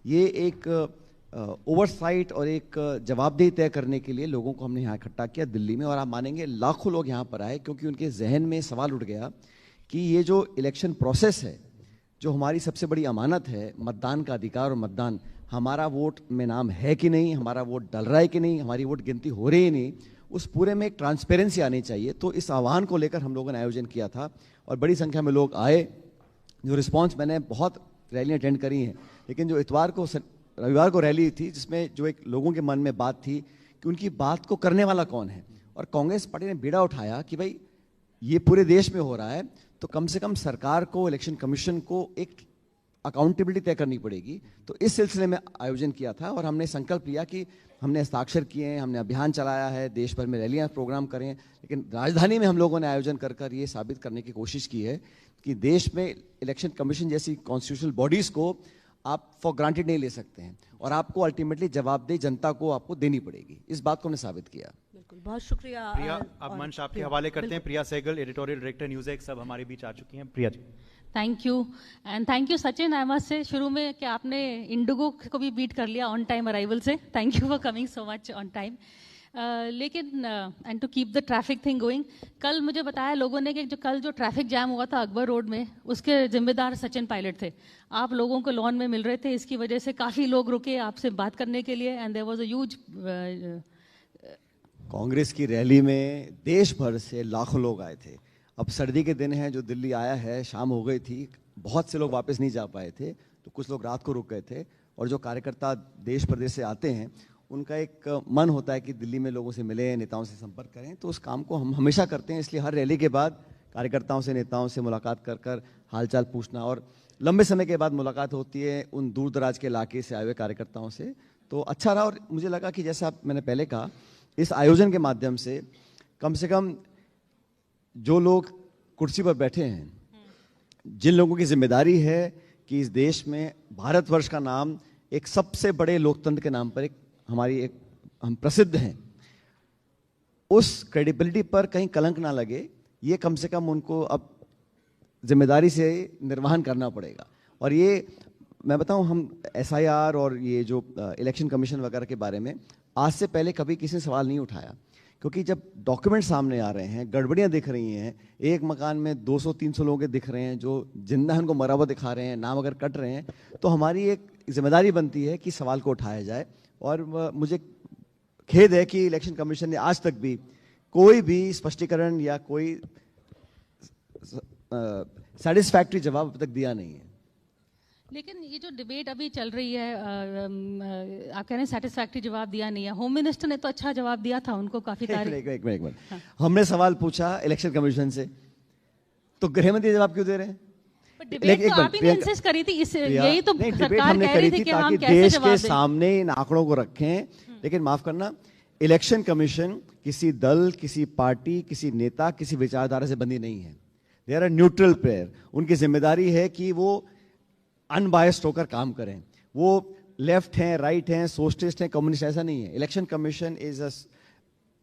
ये एक ओवरसाइट और एक जवाबदेही तय करने के लिए लोगों को हमने यहाँ इकट्ठा किया दिल्ली में, और आप मानेंगे लाखों लोग यहाँ पर आए क्योंकि उनके जहन में सवाल उठ गया कि ये जो इलेक्शन प्रोसेस है, जो हमारी सबसे बड़ी अमानत है, मतदान का अधिकार और मतदान, हमारा वोट में नाम है कि नहीं, हमारा वोट डल रहा है कि नहीं, हमारी वोट गिनती हो रही है नहीं, उस पूरे में एक ट्रांसपेरेंसी आनी चाहिए। तो इस आह्वान को लेकर हम लोगों ने आयोजन किया था और बड़ी संख्या में लोग आए। जो रिस्पॉन्स, मैंने बहुत रैलियाँ अटेंड करी हैं, लेकिन जो रविवार को रैली थी जिसमें जो एक लोगों के मन में बात थी कि उनकी बात को करने वाला कौन है, और कांग्रेस पार्टी ने बीड़ा उठाया कि भाई ये पूरे देश में हो रहा है तो कम से कम सरकार को, इलेक्शन कमीशन को एक अकाउंटेबिलिटी तय करनी पड़ेगी। तो इस सिलसिले में आयोजन किया था और हमने संकल्प लिया कि हमने हस्ताक्षर किए हैं, हमने अभियान चलाया है, देश भर में रैलियां प्रोग्राम करें, लेकिन राजधानी में हम लोगों ने आयोजन कर कर ये साबित करने की कोशिश की है कि देश में इलेक्शन कमीशन जैसी कॉन्स्टिट्यूशनल बॉडीज को आप फॉर ग्रांटेड नहीं ले सकते हैं और आपको अल्टीमेटली जवाबदेही जनता को आपको देनी पड़ेगी। इस बात को हमने साबित किया। बिल्कुल, बहुत शुक्रिया। प्रिया, अब मंच आपके हवाले करते हैं। Priya Sehgal, editorial director news एक, सब हमारे बीच आ चुकी हैं। Priya ji. Thank you and thank you Sachin, I must say शुरू में कि आपने इंडिगो को भी बीट कर लिया ऑन टाइम अराइवल से। Thank you for coming so much on time. लेकिन and to keep the traffic thing going, कल मुझे बताया लोगों ने कि कल जो ट्रैफिक जैम हुआ था अकबर रोड में, उसके जिम्मेदार सचिन पायलट थे। आप लोगों को लॉन में मिल रहे थे, इसकी वजह से काफ़ी लोग रुके आपसे बात करने के लिए and there was a huge. Congress की रैली में देश भर से लाखों लोग आए थे। अब सर्दी के दिन हैं, जो दिल्ली आया है, शाम हो गई थी, बहुत से लोग वापस नहीं जा पाए थे, तो कुछ लोग रात को रुक गए थे। और जो कार्यकर्ता देश प्रदेश से आते हैं उनका एक मन होता है कि दिल्ली में लोगों से मिलें, नेताओं से संपर्क करें, तो उस काम को हम हमेशा करते हैं। इसलिए हर रैली के बाद कार्यकर्ताओं से, नेताओं से मुलाकात कर कर हालचाल पूछना, और लंबे समय के बाद मुलाकात होती है उन दूर दराज के इलाके से आए हुए कार्यकर्ताओं से, तो अच्छा रहा। और मुझे लगा कि जैसा मैंने पहले कहा, इस आयोजन के माध्यम से कम जो लोग कुर्सी पर बैठे हैं, जिन लोगों की जिम्मेदारी है कि इस देश में भारतवर्ष का नाम एक सबसे बड़े लोकतंत्र के नाम पर हम प्रसिद्ध हैं, उस क्रेडिबिलिटी पर कहीं कलंक ना लगे, ये कम से कम उनको अब जिम्मेदारी से निर्वहन करना पड़ेगा। और ये मैं बताऊं, हम SIR और ये जो इलेक्शन कमीशन वगैरह के बारे में आज से पहले कभी किसी ने सवाल नहीं उठाया, क्योंकि जब डॉक्यूमेंट सामने आ रहे हैं, गड़बड़ियां दिख रही हैं, एक मकान में 200-300 लोग दिख रहे हैं जो जिंदा हैं, उनको मरा हुआ दिखा रहे हैं, नाम अगर कट रहे हैं, तो हमारी एक जिम्मेदारी बनती है कि सवाल को उठाया जाए। और मुझे खेद है कि इलेक्शन कमीशन ने आज तक भी कोई भी स्पष्टीकरण या कोई सैटिस्फैक्टरी जवाब अब तक दिया नहीं है। लेकिन ये जो डिबेट अभी चल रही है, आप कह रहे हैं सैटिस्फैक्टरी जवाब दिया नहीं है, होम मिनिस्टर ने तो अच्छा जवाब दिया था, उनको काफी एक मिनट हाँ। हमने सवाल पूछा इलेक्शन कमीशन से, तो गृह मंत्री जवाब क्यों दे रहे हैं? डिबेट तो आप ही ने इंसिस्ट करी थी, यही तो सरकार कह रही थी कि हम कैसे देश जवाब के दें। सामने इन आंकड़ों को रखें। लेकिन माफ करना, इलेक्शन कमीशन किसी दल, किसी पार्टी, किसी नेता, किसी विचारधारा से बंधी नहीं है। They are a neutral player. उनकी जिम्मेदारी है कि वो अनबायस्ड होकर काम करें। वो लेफ्ट हैं, राइट हैं, सोशलिस्ट हैं, कम्युनिस्ट, ऐसा नहीं है। Election commission is a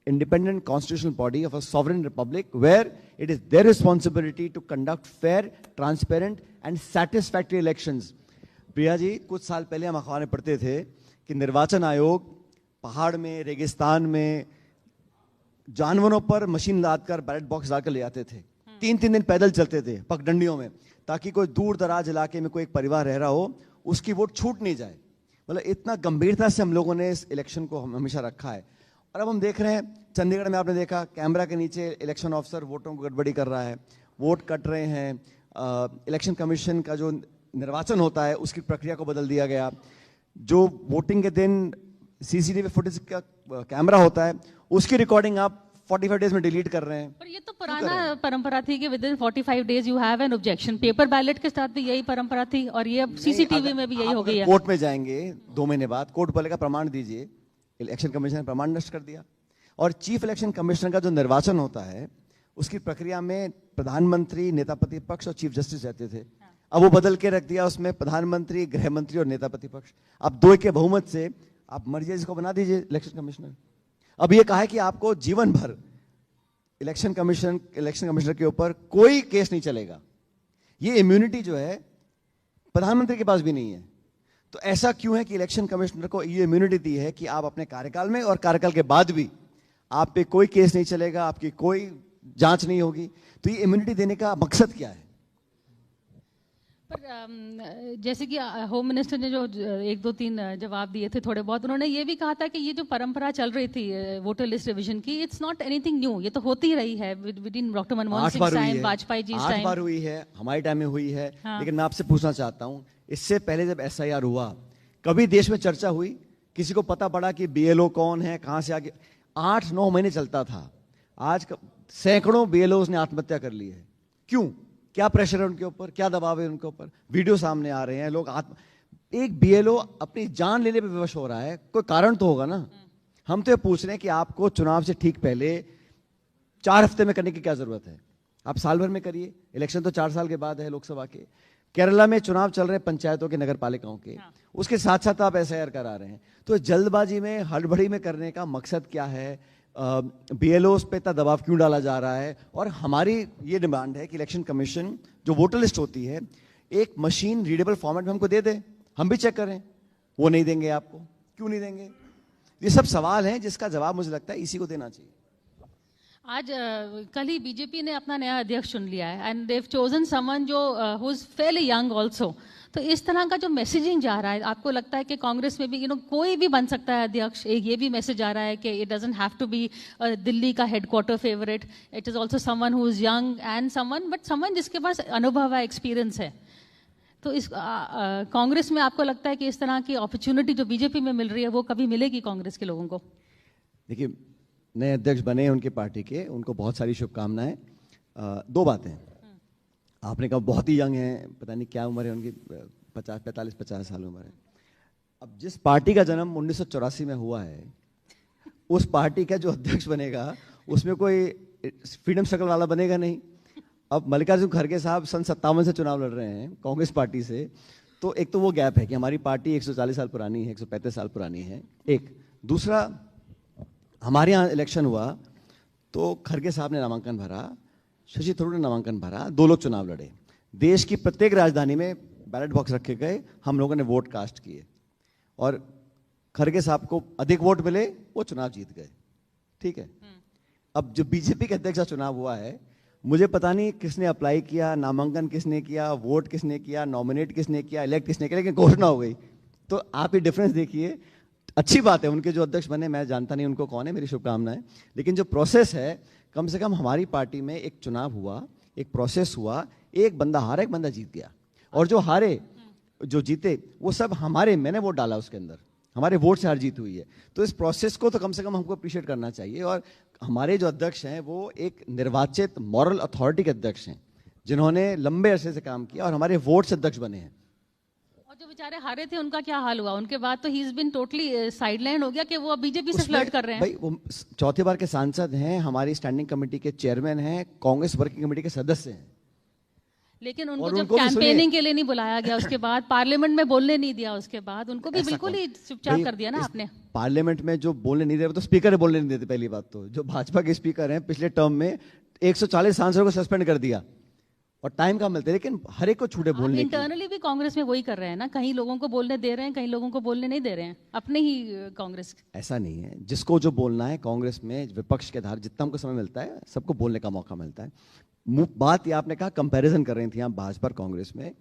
independent constitutional body of a sovereign republic where it is their responsibility to conduct fair, transparent and satisfactory elections. Priya ji, कुछ साल पहले हम अखबार में पढ़ते थे कि निर्वाचन आयोग पहाड़ में, रेगिस्तान में जानवरों पर मशीन लादकर बैलेट बॉक्स डालकर ले आते थे। 3-3 दिन पैदल चलते थे पगडंडियों में, ताकि कोई दूर दराज इलाके में कोई एक परिवार रह रहा हो, उसकी वोट छूट नहीं जाए। मतलब इतना गंभीरता से हम लोगों ने इस इलेक्शन को हमेशा रखा है। और अब हम देख रहे हैं, चंडीगढ़ में आपने देखा, कैमरा के नीचे इलेक्शन ऑफिसर वोटों को गड़बड़ी कर रहा है, वोट कट रहे हैं। इलेक्शन कमीशन का जो निर्वाचन होता है उसकी प्रक्रिया को बदल दिया गया। जो वोटिंग के दिन CCTV फुटेज का कैमरा होता है, उसकी रिकॉर्डिंग आप 45 डेज में डिलीट कर रहे हैं। पर ये तो पुराना परंपरा थी कि with in 45 days you have an objection. Paper ballot के साथ भी यही परंपरा थी और ये अब CCTV में भी यही हो गई है। कोर्ट में जाएंगे 2 महीने बाद, कोर्ट बोलेगा प्रमाण दीजिए, इलेक्शन कमीशन ने प्रमाण नष्ट कर दिया। और चीफ इलेक्शन कमिश्नर का जो निर्वाचन होता है उसकी प्रक्रिया में प्रधानमंत्री, नेता प्रतिपक्ष और चीफ जस्टिस रहते थे। अब वो बदल के रख दिया, उसमें प्रधानमंत्री, गृह मंत्री और नेता प्रतिपक्ष। अब 2 के बहुमत से आप मर्जी इसको बना दीजिए इलेक्शन कमिश्नर। अब ये कहा है कि आपको जीवन भर इलेक्शन कमिश्नर के ऊपर कोई केस नहीं चलेगा। ये इम्यूनिटी जो है प्रधानमंत्री के पास भी नहीं है। तो ऐसा क्यों है कि इलेक्शन कमिश्नर को ये इम्यूनिटी दी है कि आप अपने कार्यकाल में और कार्यकाल के बाद भी आप पे कोई केस नहीं चलेगा, आपकी कोई जांच नहीं होगी? तो ये इम्यूनिटी देने का मकसद क्या है? पर जैसे कि होम मिनिस्टर ने जो एक दो तीन जवाब दिए थे थोड़े बहुत, उन्होंने ये भी कहा था कि ये जो परंपरा चल रही थी वोटर लिस्ट रिवीजन की, इट्स नॉट एनीथिंग न्यू, ये तो होती ही रही है within doctor Manmohan Singh time, Vajpayee ji time. 8 बार हुई है, हमारे टाइम में हुई है। हाँ। लेकिन मैं आपसे पूछना चाहता हूं, इससे पहले जब SIR हुआ, कभी देश में चर्चा हुई? किसी को पता पड़ा कि BLO कौन है, कहां से आगे? 8-9 महीने चलता था। आज सैकड़ों BLOs ने आत्महत्या कर ली है। क्यों? क्या प्रेशर है उनके ऊपर, क्या दबाव है उनके ऊपर? वीडियो सामने आ रहे हैं, लोग एक BLO अपनी जान लेने पे विवश हो रहा है, कोई कारण तो होगा ना। हम तो ये पूछ रहे हैं कि आपको चुनाव से ठीक पहले 4 हफ्ते में करने की क्या जरूरत है? आप साल भर में करिए, इलेक्शन तो 4 साल के बाद है लोकसभा के। केरला में चुनाव चल रहे हैं पंचायतों के, नगर पालिकाओं के, उसके साथ साथ आप SIR करा रहे हैं। तो जल्दबाजी में, हड़बड़ी में करने का मकसद क्या है? BLOs पे इतना दबाव क्यों डाला जा रहा है? और हमारी ये डिमांड है कि इलेक्शन कमीशन जो वोटर लिस्ट होती है, एक मशीन रीडेबल फॉर्मेट में हमको दे दे, हम भी चेक करें। वो नहीं देंगे आपको, क्यों नहीं देंगे? ये सब सवाल हैं जिसका जवाब मुझे लगता है इसी को देना चाहिए। आज कल ही बीजेपी ने अपना नया अध्यक्ष चुन लिया है एंड देव चोजन समवन जो who is fairly young also. तो इस तरह का जो मैसेजिंग जा रहा है, आपको लगता है कि कांग्रेस में भी कोई भी बन सकता है अध्यक्ष? एक ये भी मैसेज आ रहा है कि it doesn't have to be Delhi का headquarter favourite, it is also someone who is young and someone जिसके पास अनुभव है, एक्सपीरियंस है। तो इस कांग्रेस में आपको लगता है कि इस तरह की अपॉर्चुनिटी जो बीजेपी में मिल रही है वो कभी मिलेगी कांग्रेस के लोगों को? देखिए, नए अध्यक्ष बने हैं उनके पार्टी के, उनको बहुत सारी शुभकामनाएं। 2 बातें, आपने कहा बहुत ही यंग है, पता नहीं क्या उम्र है उनकी, 45 साल उम्र है। अब जिस पार्टी का जन्म 1984 में हुआ है, उस पार्टी का जो अध्यक्ष बनेगा उसमें कोई फ्रीडम स्ट्रगल वाला बनेगा नहीं। अब मल्लिकार्जुन खड़गे साहब सन 57 से चुनाव लड़ रहे हैं कांग्रेस पार्टी से, तो एक तो वो गैप है कि हमारी पार्टी 140 साल पुरानी है, 135 साल पुरानी है। एक दूसरा, हमारे यहाँ इलेक्शन हुआ तो खड़गे साहब ने नामांकन भरा, शशि थरूर ने नामांकन भरा, 2 लोग चुनाव लड़े। देश की प्रत्येक राजधानी में बैलेट बॉक्स रखे गए, हम लोगों ने वोट कास्ट किए और खड़गे साहब को अधिक वोट मिले, वो चुनाव जीत गए। ठीक है। अब जो बीजेपी के अध्यक्ष का चुनाव हुआ है, मुझे पता नहीं किसने अप्लाई किया, नामांकन किसने किया, वोट किसने किया, नॉमिनेट किसने किया, इलेक्ट किसने किया, लेकिन घोषणा हो गई। तो आप ये डिफरेंस देखिए। अच्छी बात है उनके जो अध्यक्ष बने, मैं जानता नहीं उनको कौन है, मेरी शुभकामनाएं। लेकिन जो प्रोसेस है, कम से कम हमारी पार्टी में एक चुनाव हुआ, एक प्रोसेस हुआ, एक बंदा हारा, एक बंदा जीत गया, और जो हारे जो जीते वो सब मैंने वोट डाला उसके अंदर, हमारे वोट से हार जीत हुई है। तो इस प्रोसेस को तो कम से कम हमको अप्रिशिएट करना चाहिए। और हमारे जो अध्यक्ष हैं वो एक निर्वाचित मॉरल अथॉरिटी के अध्यक्ष हैं, जिन्होंने लंबे अरसे से काम किया और हमारे वोट से अध्यक्ष बने हैं। और जो बेचारे हारे थे उनका क्या हाल हुआ? उनके बाद तो he is been totally sideline हो गया कि वो बीजेपी से फ्लर्ट कर रहे हैं। भाई वो 4थी बार के सांसद हैं, हमारी स्टैंडिंग कमेटी के चेयरमैन हैं, कांग्रेस वर्किंग कमेटी के सदस्य हैं। लेकिन उनको जब कैंपेनिंग के लिए नहीं बुलाया गया, उसके बाद पार्लियामेंट में बोलने नहीं दिया, उसके बाद उनको भी बिल्कुल ही चुपचाप कर दिया ना आपने। पार्लियामेंट में जो बोलने नहीं दे, तो स्पीकर बोलने नहीं देते। पहली बात तो जो भाजपा के स्पीकर हैं, पिछले टर्म में 140 सांसदों को सस्पेंड कर दिया और टाइम कम मिलते, लेकिन हर एक को छूटे बोलने की। इंटरनली भी कांग्रेस में वही कर रहे हैं ना, कहीं लोगों को बोलने दे रहे हैं, कहीं लोगों को बोलने नहीं दे रहे हैं, अपने ही कांग्रेस। ऐसा नहीं है, जिसको जो बोलना है कांग्रेस में विपक्ष के आधार जितना हमको समय मिलता है सबको बोलने का मौका मिलता है। बात ये आपने कहा कंपैरिजन कर रही थी आप भाजपा और कांग्रेस में,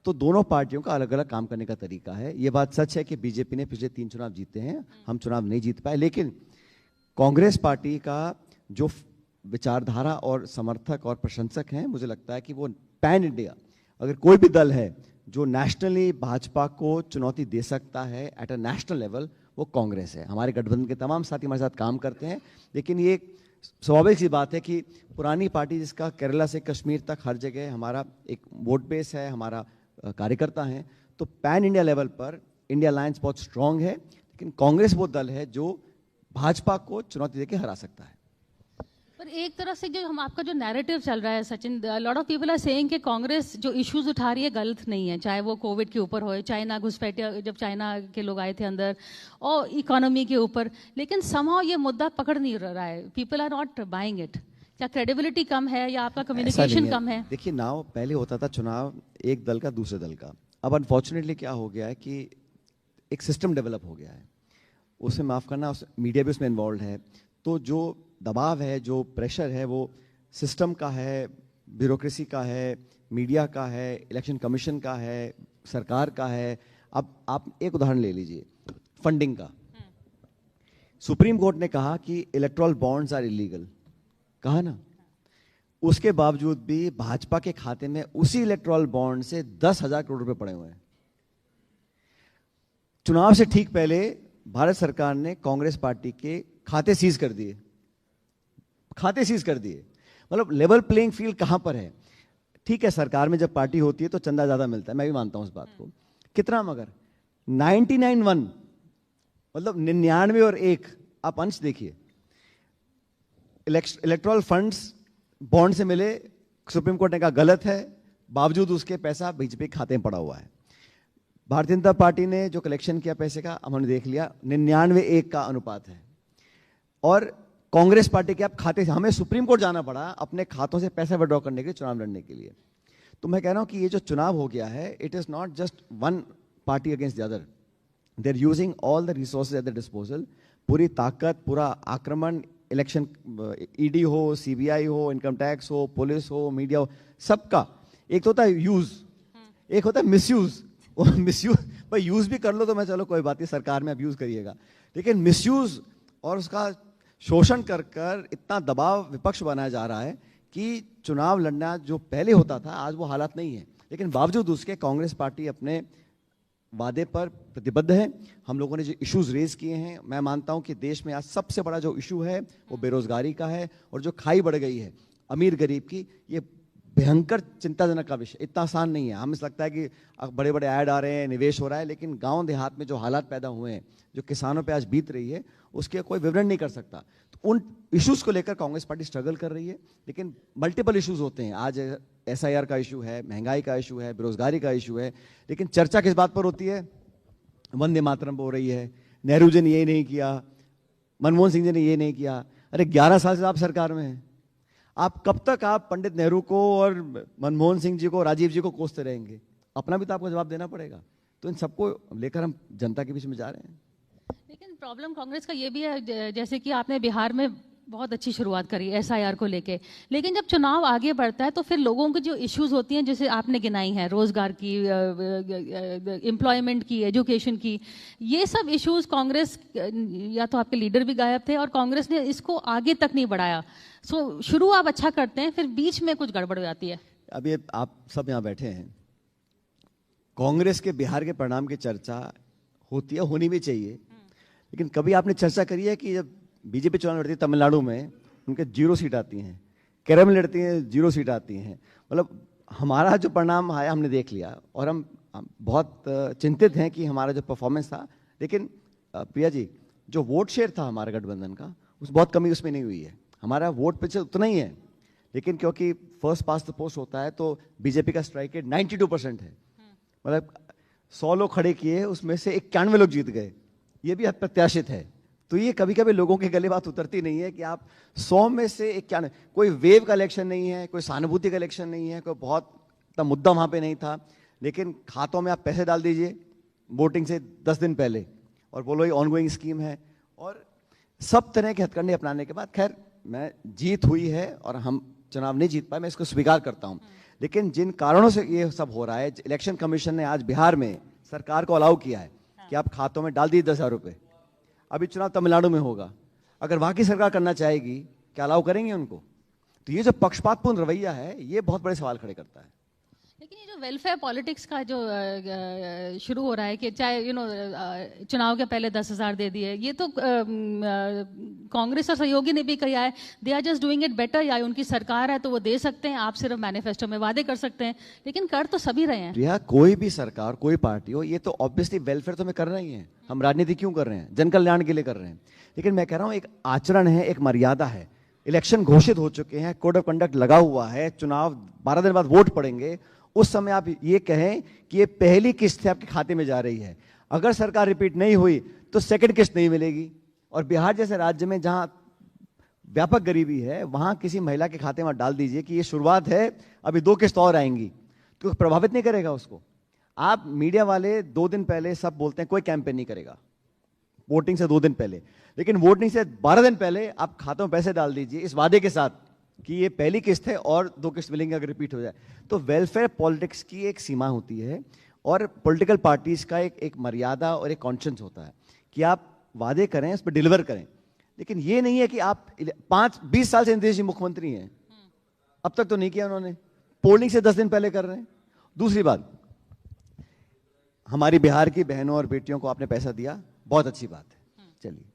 तो दोनों पार्टियों का अलग अलग काम करने का तरीका है। ये बात सच है कि बीजेपी ने पिछले 3 चुनाव जीते हैं, हम चुनाव नहीं जीत पाए, लेकिन कांग्रेस पार्टी का जो विचारधारा और समर्थक और प्रशंसक हैं, मुझे लगता है कि वो पैन इंडिया, अगर कोई भी दल है जो नेशनली भाजपा को चुनौती दे सकता है एट अ नेशनल लेवल, वो कांग्रेस है। हमारे गठबंधन के तमाम साथी हमारे साथ काम करते हैं, लेकिन ये स्वाभाविक सी बात है कि पुरानी पार्टी जिसका केरला से कश्मीर तक हर जगह हमारा एक वोट बेस है, हमारा कार्यकर्ता हैं, तो पैन इंडिया लेवल पर इंडिया अलायंस बहुत स्ट्रांग है, लेकिन कांग्रेस वो दल है जो भाजपा को चुनौती देकर हरा सकता है। पर एक तरह से जो आपका जो नैरेटिव चल रहा है Sachin, lot of people are saying कि कांग्रेस जो इश्यूज उठा रही है गलत नहीं है, चाहे वो कोविड के ऊपर हो, चाइना घुसपैठिया जब चाइना के लोग आए थे अंदर, और इकोनॉमी के ऊपर, लेकिन समहाउ ये मुद्दा पकड़ नहीं रहा है, people are not buying it. क्या क्रेडिबिलिटी कम है या आपका कम्युनिकेशन कम है? देखिए, नाउ पहले होता था चुनाव एक दल का दूसरे दल का, अब अनफॉर्चुनेटली क्या हो गया है कि एक सिस्टम डेवलप हो गया है, उसे माफ़ करना, उस मीडिया भी उसमें इन्वॉल्व है, तो जो दबाव है, जो प्रेशर है, वो सिस्टम का है, ब्यूरोक्रेसी का है, मीडिया का है, इलेक्शन कमीशन का है, सरकार का है। अब आप एक उदाहरण ले लीजिए फंडिंग का। सुप्रीम कोर्ट ने कहा कि इलेक्टोरल बॉन्ड्स आर इलीगल, कहा ना, उसके बावजूद भी भाजपा के खाते में उसी इलेक्टोरल बॉन्ड से 10,000 करोड़ रुपए पड़े हुए हैं। चुनाव से ठीक पहले भारत सरकार ने कांग्रेस पार्टी के खाते सीज कर दिए, खाते सीज कर दिए। मतलब लेवल प्लेइंग फील्ड कहां पर है? ठीक है, सरकार में जब पार्टी होती है तो चंदा ज्यादा मिलता है, मैं भी मानता हूं इस बात को। कितना? मगर 99-1, मतलब 99 और 1, आप अंश देखिए। इलेक्टोरल फंड्स बॉन्ड से मिले, सुप्रीम कोर्ट ने कहा गलत है, बावजूद उसके पैसा बीजेपी के खाते में पड़ा हुआ है। भारतीय जनता पार्टी ने जो कलेक्शन किया पैसे का, हमने देख लिया, 99-1 का अनुपात है। और कांग्रेस पार्टी के आप खाते से, हमें सुप्रीम कोर्ट जाना पड़ा अपने खातों से पैसे विड्रॉ करने के लिए, चुनाव लड़ने के लिए। तो मैं कह रहा हूं कि ये जो चुनाव हो गया है, it is not just one party against the other, they are using all the resources at the disposal. पूरी ताकत, पूरा आक्रमण, इलेक्शन ईडी हो, सीबीआई हो, इनकम टैक्स हो, पुलिस हो, मीडिया हो, सबका। एक तो होता है यूज, एक होता है मिसयूज। मिसयूज भाई, यूज भी कर लो तो मैं चलो कोई बात नहीं, सरकार में अब यूज करिएगा, लेकिन मिसयूज और उसका शोषण कर कर इतना दबाव विपक्ष बनाया जा रहा है कि चुनाव लड़ना जो पहले होता था, आज वो हालात नहीं है। लेकिन बावजूद उसके कांग्रेस पार्टी अपने वादे पर प्रतिबद्ध है। हम लोगों ने जो इश्यूज रेज किए हैं, मैं मानता हूं कि देश में आज सबसे बड़ा जो इशू है वो बेरोजगारी का है, और जो खाई बढ़ गई है अमीर गरीब की, ये भयंकर चिंताजनक का विषय। इतना आसान नहीं है। हमें लगता है कि बड़े बड़े ऐड आ रहे हैं, निवेश हो रहा है, लेकिन गांव देहात में जो हालात पैदा हुए हैं, जो किसानों पे आज बीत रही है, उसके कोई विवरण नहीं कर सकता। तो उन इश्यूज को लेकर कांग्रेस पार्टी स्ट्रगल कर रही है, लेकिन मल्टीपल इश्यूज होते हैं। आज SIR का इशू है, महंगाई का इशू है, बेरोजगारी का इशू है, लेकिन चर्चा किस बात पर होती है? वंदे मातरम हो रही है, नेहरू जी ने ये नहीं किया, मनमोहन सिंह जी ने ये नहीं किया। अरे 11 साल से आप सरकार में हैं, आप कब तक आप पंडित नेहरू को और मनमोहन सिंह जी को, राजीव जी को कोसते रहेंगे? अपना भी तो आपको जवाब देना पड़ेगा। तो इन सबको लेकर हम जनता के बीच में जा रहे हैं। लेकिन प्रॉब्लम कांग्रेस का ये भी है, जैसे कि आपने बिहार में बहुत अच्छी शुरुआत करी SIR को लेके, लेकिन जब चुनाव आगे बढ़ता है तो फिर लोगों की जो इश्यूज होती हैं, जैसे आपने गिनाई है, रोजगार की, एम्प्लॉयमेंट की, एजुकेशन की, ये सब इश्यूज कांग्रेस, या तो आपके लीडर भी गायब थे और कांग्रेस ने इसको आगे तक नहीं बढ़ाया। सो शुरू आप अच्छा करते हैं, फिर बीच में कुछ गड़बड़ हो जाती है। अभी आप सब यहाँ बैठे हैं, कांग्रेस के बिहार के परिणाम की चर्चा होती है, होनी भी चाहिए, लेकिन कभी आपने चर्चा करी है कि जब बीजेपी चुनाव लड़ती है तमिलनाडु में, उनके 0 सीट आती हैं, केरल में लड़ती हैं 0 सीट आती हैं। मतलब हमारा जो परिणाम आया हमने देख लिया, और हम बहुत चिंतित हैं कि हमारा जो परफॉर्मेंस था। लेकिन प्रिया जी, जो वोट शेयर था हमारा गठबंधन का, उस बहुत कमी उसमें नहीं हुई है। हमारा वोट पिछले उतना ही है, लेकिन क्योंकि फर्स्ट पास द पोस्ट होता है, तो बीजेपी का स्ट्राइक रेट 92% है। मतलब 100 लोग खड़े किए, उसमें से 91 लोग जीत गए, ये भी अप्रत्याशित है। तो ये कभी कभी लोगों के गले बात उतरती नहीं है कि आप 100 में से 91, कोई वेव का इलेक्शन नहीं है, कोई सहानुभूति का इलेक्शन नहीं है, कोई बहुत मुद्दा वहां पे नहीं था, लेकिन खातों में आप पैसे डाल दीजिए वोटिंग से 10 दिन पहले, और बोलो ये ऑनगोइंग स्कीम है, और सब तरह के हथकंडे अपनाने के बाद, खैर मैं जीत हुई है और हम चुनाव नहीं जीत पाए, मैं इसको स्वीकार करता हूं। लेकिन जिन कारणों से ये सब हो रहा है, इलेक्शन कमीशन ने आज बिहार में सरकार को अलाउ किया है कि आप खातों में डाल दीजिए 10,000 रुपए। अभी चुनाव तमिलनाडु में होगा, अगर वहां की सरकार करना चाहेगी, क्या अलाउ करेंगे उनको? तो ये जो पक्षपातपूर्ण रवैया है, ये बहुत बड़े सवाल खड़े करता है। लेकिन ये जो वेलफेयर पॉलिटिक्स का जो शुरू हो रहा है कि चाहे चुनाव के पहले 10,000 दे दिए, ये तो कांग्रेस और सहयोगी ने भी कहा है, they are just doing it better, या उनकी सरकार है तो वो दे सकते हैं, आप सिर्फ मैनिफेस्टो में वादे कर सकते हैं, लेकिन कर तो सभी रहे हैं। रिया, कोई भी सरकार, कोई पार्टी हो, ये तो ऑब्वियसली वेलफेयर तो हमें कर रही है। हम राजनीति क्यों कर रहे हैं? जन कल्याण के लिए कर रहे हैं। लेकिन मैं कह रहा हूं, एक आचरण है, एक मर्यादा है। इलेक्शन घोषित हो चुके हैं, कोड ऑफ कंडक्ट लगा हुआ है, चुनाव 12 दिन बाद वोट पड़ेंगे, उस समय आप ये कहें कि ये पहली किस्त है आपके खाते में जा रही है, अगर सरकार रिपीट नहीं हुई तो सेकंड किस्त नहीं मिलेगी। और बिहार जैसे राज्य में जहां व्यापक गरीबी है, वहां किसी महिला के खाते में डाल दीजिए कि ये शुरुआत है, अभी 2 किस्त और आएंगी, तो प्रभावित नहीं करेगा उसको। आप मीडिया वाले 2 दिन पहले सब बोलते हैं कोई कैंपेन नहीं करेगा, वोटिंग से 2 दिन पहले, लेकिन वोटिंग से 12 दिन पहले आप खातों में पैसे डाल दीजिए इस वादे के साथ कि ये पहली किस्त है और 2 किस्त मिलेंगे अगर रिपीट हो जाए। तो वेलफेयर पॉलिटिक्स की एक सीमा होती है और पॉलिटिकल पार्टीज का एक मर्यादा और एक कॉन्शियस होता है कि आप वादे करें, उस पर डिलीवर करें। लेकिन ये नहीं है कि आप 20 साल से नीतीश जी मुख्यमंत्री हैं, अब तक तो नहीं किया उन्होंने, पोलिंग से 10 दिन पहले कर रहे हैं। दूसरी बात, हमारी बिहार की बहनों और बेटियों को आपने पैसा दिया, बहुत अच्छी बात है, चलिए,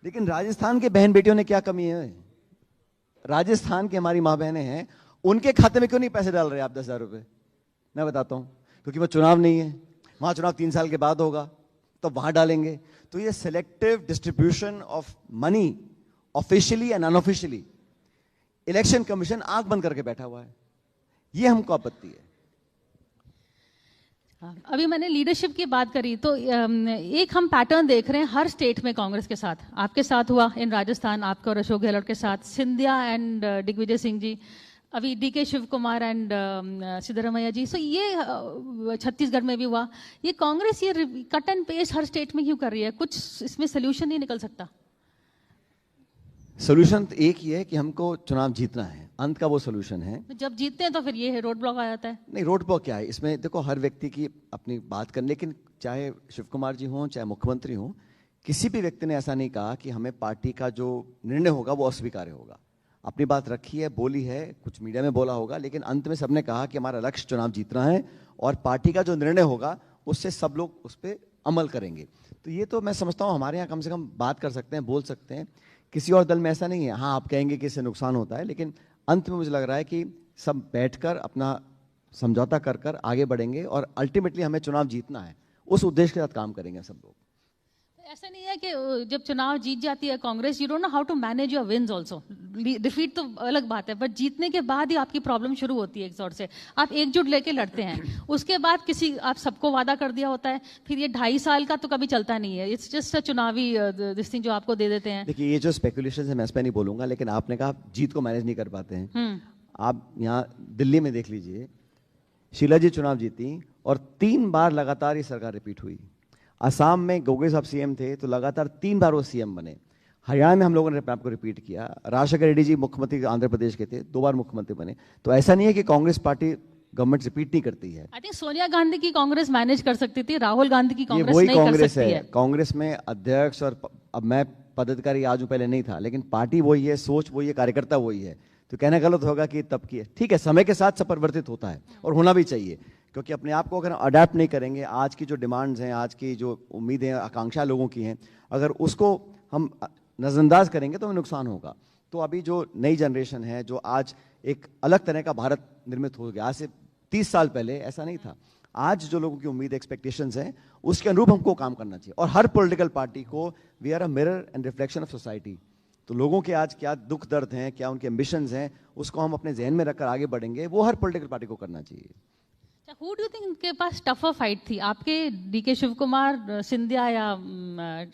लेकिन राजस्थान के बहन बेटियों ने क्या कमी है? राजस्थान की हमारी माँ बहनें हैं, उनके खाते में क्यों नहीं पैसे डाल रहे आप 10,000 रुपए? मैं बताता हूं, क्योंकि वो चुनाव नहीं है, वहां चुनाव 3 साल के बाद होगा, तो वहां डालेंगे। तो ये selective distribution of money officially and unofficially, election commission आंख बंद करके बैठा हुआ है, ये हमको आपत्ति है। अभी मैंने लीडरशिप की बात करी तो एक हम पैटर्न देख रहे हैं हर स्टेट में कांग्रेस के साथ। आपके साथ हुआ इन राजस्थान, आपका और अशोक गहलोत के साथ, सिंधिया एंड दिग्विजय सिंह जी, अभी डीके शिव कुमार एंड सिद्धरमैया जी। सो ये छत्तीसगढ़ में भी हुआ। ये कांग्रेस ये cut and paste her state में क्यों कर रही है? कुछ इसमें सोल्यूशन नहीं निकल सकता? सोल्यूशन तो एक ही है कि हमको चुनाव जीतना है, अंत का वो सोल्यूशन है। जब जीतते हैं तो फिर ये रोड ब्लॉक आ जाता है। नहीं, रोड ब्लॉक क्या है इसमें? देखो, हर व्यक्ति की अपनी बात करने, लेकिन चाहे शिव कुमार जी हों चाहे मुख्यमंत्री हों, किसी भी व्यक्ति ने ऐसा नहीं कहा कि हमें पार्टी का जो निर्णय होगा वो अस्वीकार्य होगा। अपनी बात रखी है, बोली है, कुछ मीडिया में बोला होगा, लेकिन अंत में सबने कहा कि हमारा लक्ष्य चुनाव जीतना है और पार्टी का जो निर्णय होगा उससे सब लोग उस पर अमल करेंगे। तो ये तो मैं समझता हूँ हमारे यहाँ कम से कम बात कर सकते हैं, बोल सकते हैं। किसी और दल में ऐसा नहीं है। हाँ, आप कहेंगे कि इससे नुकसान होता है, लेकिन अंत में मुझे लग रहा है कि सब बैठकर अपना समझौता कर कर आगे बढ़ेंगे और अल्टीमेटली हमें चुनाव जीतना है, उस उद्देश्य के साथ काम करेंगे सब लोग। ऐसा नहीं है कि जब चुनाव जीत जाती है Congress, you don't know how to manage your wins also. Defeat तो अलग बात है, बट जीतने के बाद ही आपकी प्रॉब्लम शुरू होती है। एक सॉर्ट से आप एकजुट लेके लड़ते हैं, उसके बाद किसी आप सबको वादा कर दिया होता है, फिर ये 2.5 साल का तो कभी चलता नहीं है। इट्स जस्ट अ चुनावी दिस थिंग जो आपको दे देते हैं। देखिए, ये जो स्पेकुलेशन है मैं इस पर नहीं बोलूंगा, लेकिन आपने कहा जीत को मैनेज नहीं कर पाते हैं। आप यहाँ दिल्ली में देख लीजिए, शीला जी चुनाव जीती और 3 बार लगातार ये सरकार रिपीट हुई। असम में गोगे साहब सीएम थे तो लगातार 3 बार वो सीएम बने। हरियाणा में हम लोगों ने अपने आप को रिपीट किया। राजशेखर रेड्डी जी मुख्यमंत्री आंध्र प्रदेश के थे, 2 बार मुख्यमंत्री बने। तो ऐसा नहीं है कि कांग्रेस पार्टी गवर्नमेंट रिपीट नहीं करती है। आई थिंक सोनिया गांधी की कांग्रेस मैनेज कर सकती थी, राहुल गांधी की कांग्रेस वही नहीं कांग्रेस कर सकती है। कांग्रेस में अध्यक्ष और अब मैं पदाधिकारी आज हूं, पहले नहीं था, लेकिन पार्टी वही है, सोच वही है, कार्यकर्ता वही है। तो कहना गलत होगा कि तब की है। ठीक है, समय के साथ सब परिवर्तित होता है और होना भी चाहिए, क्योंकि अपने आप को अगर अडेप्ट नहीं करेंगे, आज की जो डिमांड्स हैं, आज की जो उम्मीदें आकांक्षा लोगों की हैं, अगर उसको हम नज़रअंदाज करेंगे तो हमें नुकसान होगा। तो अभी जो नई जनरेशन है, जो आज एक अलग तरह का भारत निर्मित हो गया, आज से 30 साल पहले ऐसा नहीं था। आज जो लोगों की उम्मीद एक्सपेक्टेशंस हैं, उसके अनुरूप हमको काम करना चाहिए। और हर पॉलिटिकल पार्टी को we are a mirror and reflection of society. तो लोगों के आज क्या दुख दर्द हैं, क्या उनके एम्बिशंस हैं, उसको हम अपने जहन में रखकर आगे बढ़ेंगे, वो हर पॉलिटिकल पार्टी को करना चाहिए। हु डू थिंक इनके पास टफर फाइट थी, आपके डीके शिव कुमार, सिंधिया या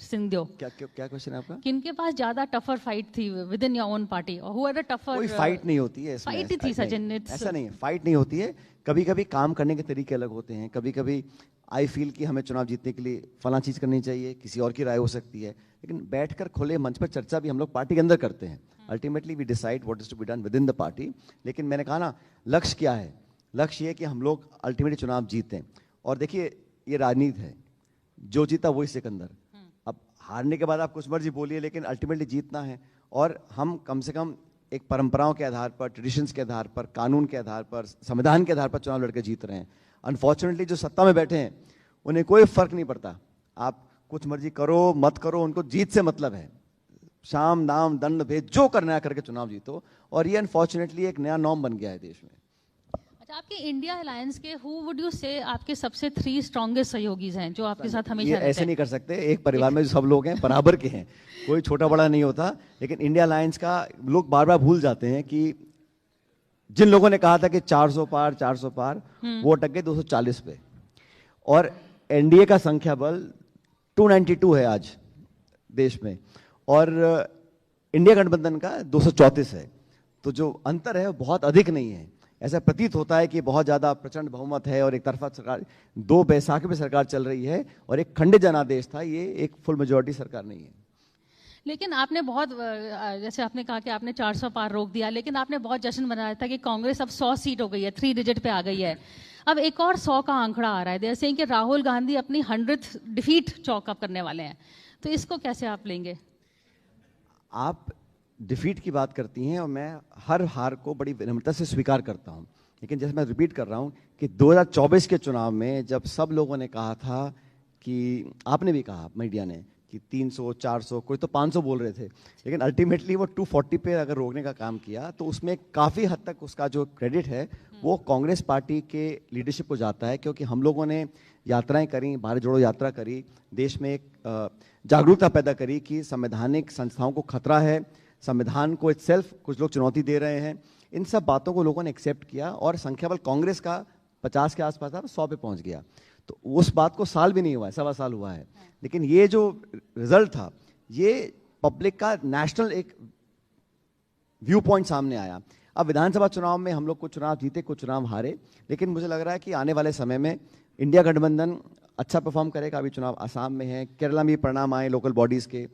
सिंधियो? क्या क्वेश्चन है आपका? किनके पास ज्यादा टफर फाइट थी with in your own party? और हु आर द टफर? कोई फाइट नहीं होती है इसमें। फाइट ही थी सचिन, ऐसा नहीं है, फाइट नहीं होती है। कभी कभी काम करने के तरीके अलग होते हैं। कभी कभी आई फील कि हमें चुनाव जीतने के लिए फला चीज करनी चाहिए, किसी और की राय हो सकती है, लेकिन बैठकर खुले मंच पर चर्चा भी हम लोग पार्टी के अंदर करते हैं। Ultimately we decide what is to be done within the party. लेकिन मैंने कहा ना, लक्ष्य क्या है? लक्ष्य ये कि हम लोग अल्टीमेटली चुनाव जीतें। और देखिए, ये राजनीति है, जो जीता वही सिकंदर। अब हारने के बाद आप कुछ मर्जी बोलिए, लेकिन अल्टीमेटली जीतना है। और हम कम से कम एक परंपराओं के आधार पर, ट्रेडिशंस के आधार पर, कानून के आधार पर, संविधान के आधार पर चुनाव लड़के जीत रहे हैं। अनफॉर्चुनेटली जो सत्ता में बैठे हैं उन्हें कोई फर्क नहीं पड़ता, आप कुछ मर्जी करो मत करो, उनको जीत से मतलब है। शाम दाम दंड भेद जो करना है करके चुनाव जीतो। और ये अनफॉर्चुनेटली एक नया नॉर्म बन गया है देश में। अच्छा, आपके इंडिया अलायंस के हु वुड यू से आपके सबसे 3 स्ट्रॉन्गेस्ट सहयोगीज हैं जो आपके साथ हमेशा रहते हैं? ऐसे नहीं कर सकते। एक परिवार में जो सब लोग हैं बराबर के हैं, कोई छोटा बड़ा नहीं होता। लेकिन इंडिया अलायंस का लोग बार बार भूल जाते हैं कि जिन लोगों ने कहा था कि 400 पार, वो अटक गए 240 पे। और एनडीए का संख्या बल 292 है आज देश में, और इंडिया गठबंधन का 234 है। तो जो अंतर है वो बहुत अधिक नहीं है। ऐसा प्रतीत होता है कि बहुत ज़्यादा प्रचंड बहुमत है और एक तरफा सरकार, 2 बैसाखी पे सरकार चल रही है और एक खंडित जनादेश था, ये एक फुल मेजोरिटी सरकार नहीं है। लेकिन आपने बहुत जैसे आपने कहा कि आपने 400 पार रोक दिया, लेकिन आपने बहुत जश्न मनाया था कि कांग्रेस अब 100 सीट हो गई है, 3 डिजिट पे आ गई है। अब एक और 100 का आंकड़ा आ रहा है, जैसे कि राहुल गांधी अपनी 100th डिफीट चौक अप करने वाले हैं, तो इसको कैसे आप लेंगे? आप डिफीट की बात करती हैं और मैं हर हार को बड़ी विनम्रता से स्वीकार करता हूं, लेकिन जैसे मैं रिपीट कर रहा हूं कि 2024 के चुनाव में जब सब लोगों ने कहा था कि, आपने भी कहा मीडिया ने कि 300 400, कोई तो 500 बोल रहे थे, लेकिन अल्टीमेटली वो 240 पे अगर रोकने का काम किया तो उसमें काफ़ी हद तक उसका जो क्रेडिट है वो कांग्रेस पार्टी के लीडरशिप को जाता है, क्योंकि हम लोगों ने यात्राएं करी, भारत जोड़ो यात्रा करी, देश में एक जागरूकता पैदा करी कि संवैधानिक संस्थाओं को खतरा है, संविधान को इटसेल्फ कुछ लोग चुनौती दे रहे हैं। इन सब बातों को लोगों ने एक्सेप्ट किया और संख्या बल कांग्रेस का 50 के आसपास था, 100 पे पहुंच गया। तो उस बात को साल भी नहीं हुआ है, 1.25 साल हुआ है, लेकिन ये जो रिजल्ट था ये पब्लिक का नेशनल एक व्यू पॉइंट सामने आया। अब विधानसभा चुनाव में हम लोग कुछ चुनाव जीते, कुछ चुनाव हारे, लेकिन मुझे लग रहा है कि आने वाले समय में इंडिया गठबंधन अच्छा परफॉर्म करेगा। अभी चुनाव असम में है, केरला में परिणाम आए लोकल बॉडीज के,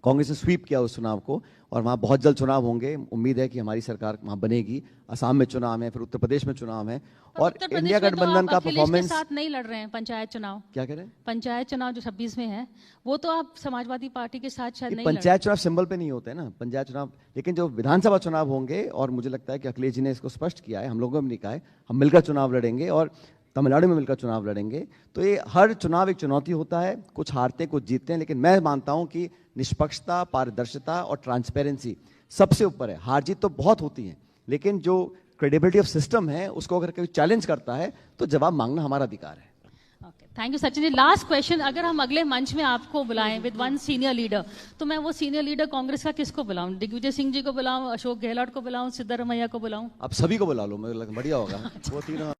कांग्रेस ने स्वीप किया उस चुनाव को और वहाँ बहुत जल्द चुनाव होंगे। उम्मीद है कि हमारी सरकार वहाँ बनेगी। असम में चुनाव है, फिर उत्तर प्रदेश में चुनाव है और इंडिया गठबंधन का परफॉर्मेंस। साथ नहीं लड़ रहे हैं पंचायत चुनाव। क्या कह रहे हैं? पंचायत चुनाव जो 26 में है वो तो आप समाजवादी पार्टी के साथ शायद नहीं। पंचायत चुनाव सिंबल पे नहीं होते हैं ना पंचायत चुनाव, लेकिन जो विधानसभा चुनाव होंगे, और मुझे लगता है कि अखिलेश जी ने इसको स्पष्ट किया है, हम लोगों ने भी कहा है, हम मिलकर चुनाव लड़ेंगे और तमिलनाडु में मिलकर चुनाव लड़ेंगे। तो ये हर चुनाव एक चुनौती होता है, कुछ हारते कुछ जीतते हैं, लेकिन मैं मानता हूं कि निष्पक्षता, पारदर्शिता और ट्रांसपेरेंसी सबसे ऊपर है। हार जीत तो बहुत होती है, लेकिन जो क्रेडिबिलिटी ऑफ सिस्टम है उसको अगर कोई चैलेंज करता है तो जवाब मांगना हमारा अधिकार है। Thank you Sachin ji. Last question, अगर हम अगले मंच में आपको बुलाएं विद वन सीनियर लीडर, तो मैं वो सीनियर लीडर कांग्रेस का किसको बुलाऊं? दिग्विजय सिंह जी को बुलाऊं, अशोक गहलोत को बुलाऊं, सिद्धारमैया को बुलाऊं? आप सभी को बुला लो, मुझे लगता बढ़िया होगा। वो तीनों